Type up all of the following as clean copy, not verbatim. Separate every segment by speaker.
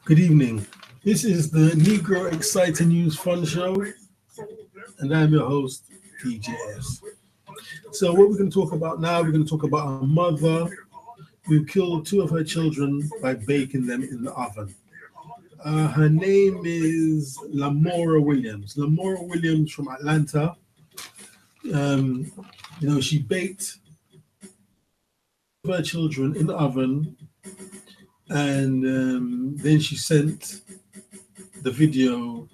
Speaker 1: Good evening. This is the Negro Exciting News Fun Show, and I'm your host, TJS. So, what we're going to talk about now, we're going to talk about a mother who killed two of her children by baking them in the oven. Her name is Lamora Williams. Lamora Williams from Atlanta. Um, she baked her children in the oven, and then she sent the video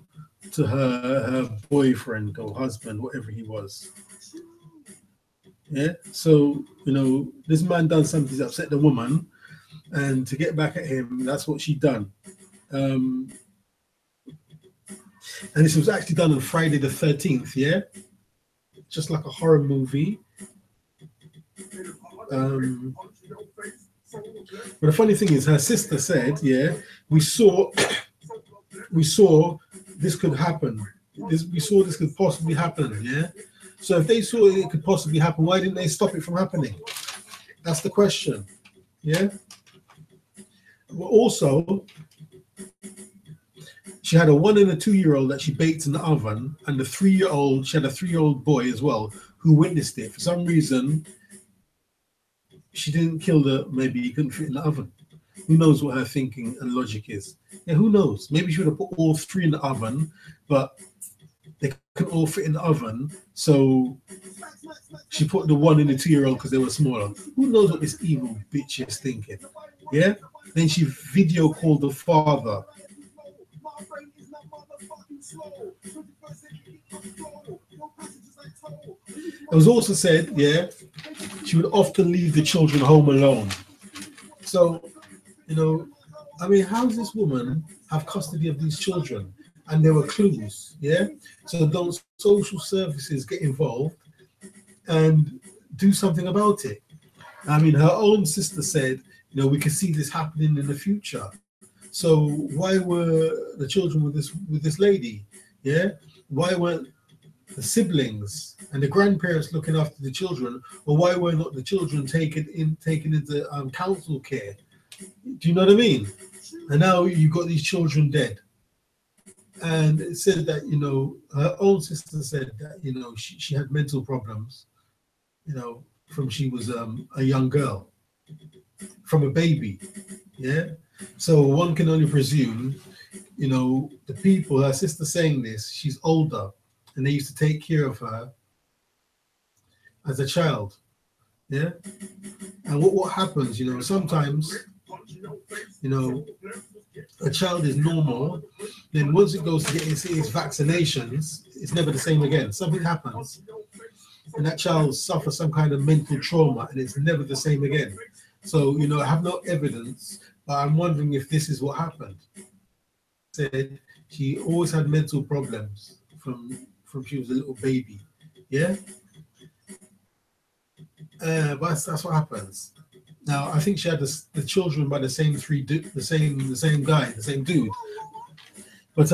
Speaker 1: to her boyfriend or husband, whatever he was. Yeah. So, this man done something to upset the woman, and to get back at him, that's what she done. And this was actually done on Friday the 13th, yeah? Just like a horror movie. But the funny thing is, her sister said, yeah, we saw this could happen. We saw this could possibly happen, yeah? So if they saw it could possibly happen, why didn't they stop it from happening? That's the question, yeah? Well, also, she had a 1 and a 2-year-old that she baked in the oven, and she had a 3-year-old boy as well who witnessed it. For some reason, she didn't kill maybe he couldn't fit in the oven. Who knows what her thinking and logic is? Yeah, who knows? Maybe she would have put all 3 in the oven, but they couldn't all fit in the oven, so she put the 1 and the 2-year-old because they were smaller. Who knows what this evil bitch is thinking? Yeah? Then she video called the father. It was also said, yeah, she would often leave the children home alone. So, how does this woman have custody of these children? And there were clues, yeah? So don't social services get involved and do something about it? Her own sister said, we could see this happening in the future. So why were the children with this lady? Yeah? Why weren't the siblings and the grandparents looking after the children, or why were not the children taken into council care? Do you know what I mean? And now you've got these children dead. And it said that, her own sister said that, she had mental problems, from she was a young girl, from a baby. Yeah. So one can only presume, the people, her sister saying this, she's older, and they used to take care of her as a child. Yeah. And what happens, sometimes, a child is normal, then once it goes to get its vaccinations, it's never the same again. Something happens, and that child suffers some kind of mental trauma, and it's never the same again. So, I have no evidence, but I'm wondering if this is what happened. Said she always had mental problems from she was a little baby. Yeah. But that's what happens. Now, I think she had the children by the same the same guy, the same dude. But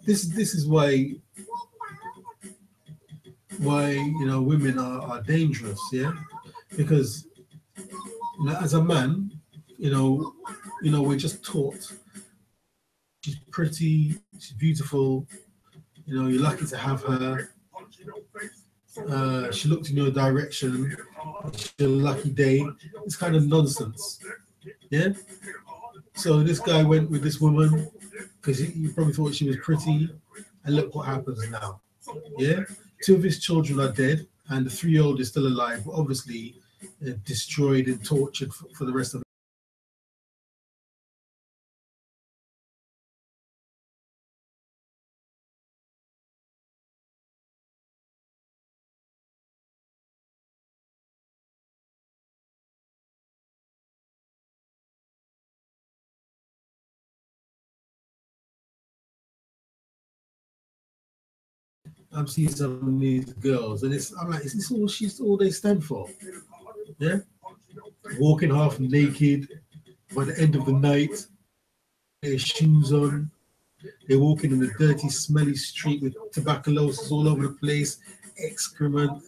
Speaker 1: this is why women are dangerous, yeah, because as a man, we're just taught she's pretty, she's beautiful, you're lucky to have her. She looked in your direction. It's your lucky day. It's kind of nonsense. Yeah. So this guy went with this woman because he probably thought she was pretty, and look what happens now. Yeah. 2 of his children are dead, and the 3-year-old is still alive, but obviously destroyed and tortured for the rest of. I'm seeing some of these girls, and I'm like, is this all they stand for? Yeah, walking half naked by the end of the night, their shoes on, they're walking in a dirty, smelly street with tuberculosis all over the place, excrement,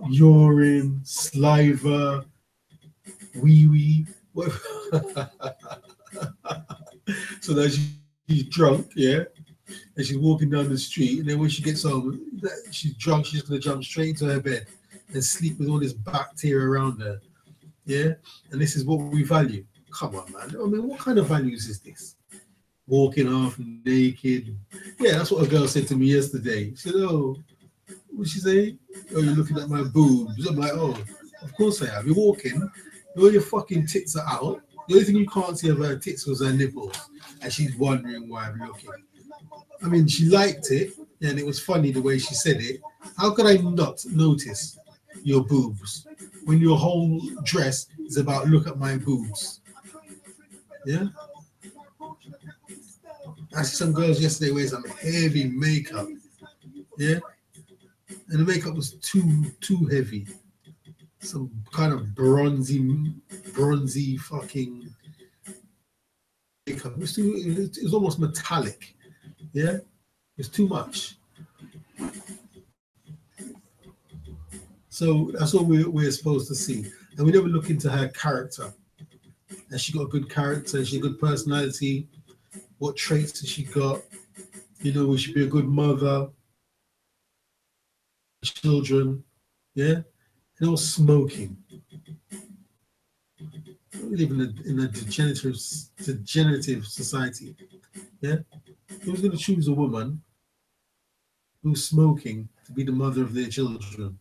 Speaker 1: urine, saliva, wee wee. What so now she's drunk, yeah, and she's walking down the street, and then when she gets home, she's drunk. She's gonna jump straight into her bed and sleep with all this bacteria around her, yeah. And this is what we value. Come on, man. I mean, what kind of values is this? Walking off naked. Yeah, that's what a girl said to me yesterday. She said, "Oh, what she say? Oh, you're looking at my boobs." I'm like, "Oh, of course I am. You're walking, all your fucking tits are out. The only thing you can't see of her tits was her nipples, and she's wondering why I'm looking." I mean, she liked it, and it was funny the way she said it. How could I not notice your boobs when your whole dress is about look at my boobs? Yeah. I see some girls yesterday wear some heavy makeup. Yeah. And the makeup was too heavy. Some kind of bronzy fucking makeup. It was almost metallic. Yeah. It's too much. So that's all we're supposed to see. And we never look into her character. Has she got a good character? Has she a good personality? What traits has she got? You know, we should be a good mother, children, yeah? And all smoking. We live in a degenerative society, yeah? Who's going to choose a woman who's smoking to be the mother of their children?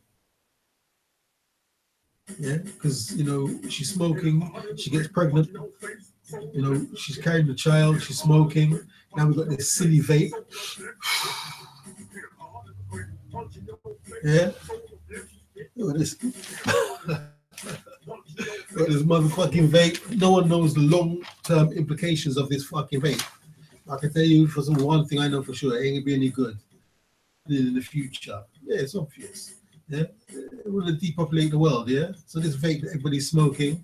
Speaker 1: Yeah, because, you know, she's smoking, she gets pregnant, you know, she's carrying the child, she's smoking. Now we've got this silly vape. Yeah. Look at this. Look at this motherfucking vape. No one knows the long-term implications of this fucking vape. I can tell you for some one thing I know for sure, it ain't gonna be any good in the future. Yeah, it's obvious. Yeah, we're gonna depopulate the world. Yeah, so this vape that everybody's smoking,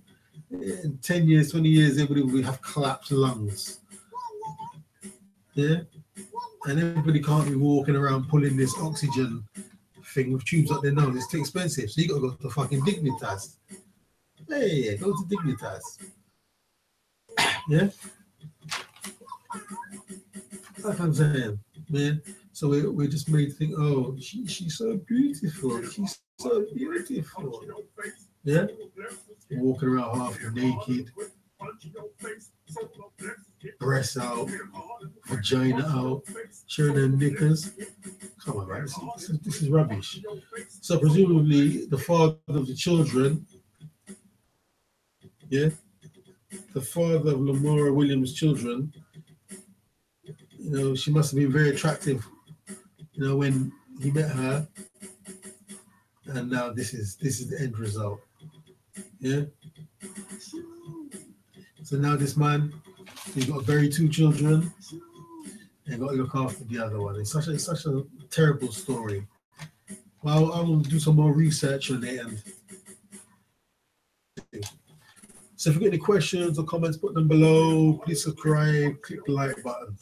Speaker 1: in 10 years, 20 years, everybody will have collapsed lungs. Yeah, and everybody can't be walking around pulling this oxygen thing with tubes up their nose. It's too expensive, so you gotta go to fucking Dignitas. Hey, go to Dignitas. Yeah, like I'm saying, man. So we're just made to think, oh, she's so beautiful. She's so beautiful. Yeah, walking around half naked, breasts out, vagina out, showing her knickers. Come on, man, this is rubbish. So presumably the father of the children, yeah, the father of Lamora Williams' children, you know, she must have been very attractive, you know, when he met her. And now this is the end result. Yeah. So now this man, he's got to bury two children and got to look after the other one. It's such a terrible story. Well, I will do some more research on it. And so if you get any questions or comments, put them below. Please subscribe, click the like button.